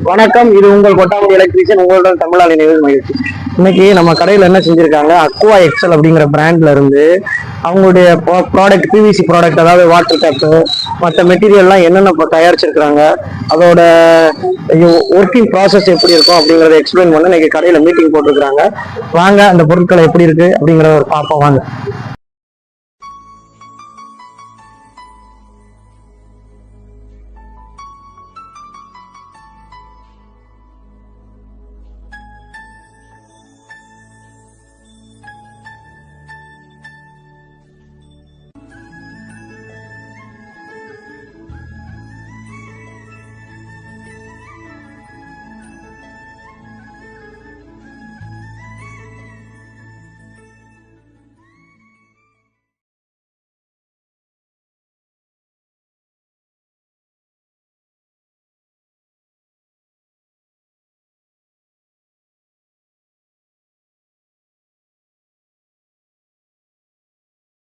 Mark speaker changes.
Speaker 1: வணக்கம், இது உங்கள் கொட்டாமடி எலக்ட்ரீஷியன். உங்களுடன் தமிழாளி நிகழ்வு மகிழ்ச்சி. இன்னைக்கு நம்ம கடையில் என்ன செஞ்சிருக்காங்க, அக்வா எக்ஸல் அப்படிங்கிற பிராண்ட்ல இருந்து அவங்களுடைய ப்ராடக்ட், பிவிசி ப்ராடக்ட், அதாவது வாட்டர் டேப்பு, மற்ற மெட்டீரியல்லாம் என்னென்ன தயாரிச்சிருக்கிறாங்க, அதோட ஒர்க்கிங் ப்ராசஸ் எப்படி இருக்கும் அப்படிங்கிறத எக்ஸ்பிளைன் பண்ண இன்னைக்கு கடையில் மீட்டிங் போட்டுருக்காங்க. வாங்க அந்த பொருட்களை எப்படி இருக்கு அப்படிங்கிறத பார்ப்போம் வாங்க.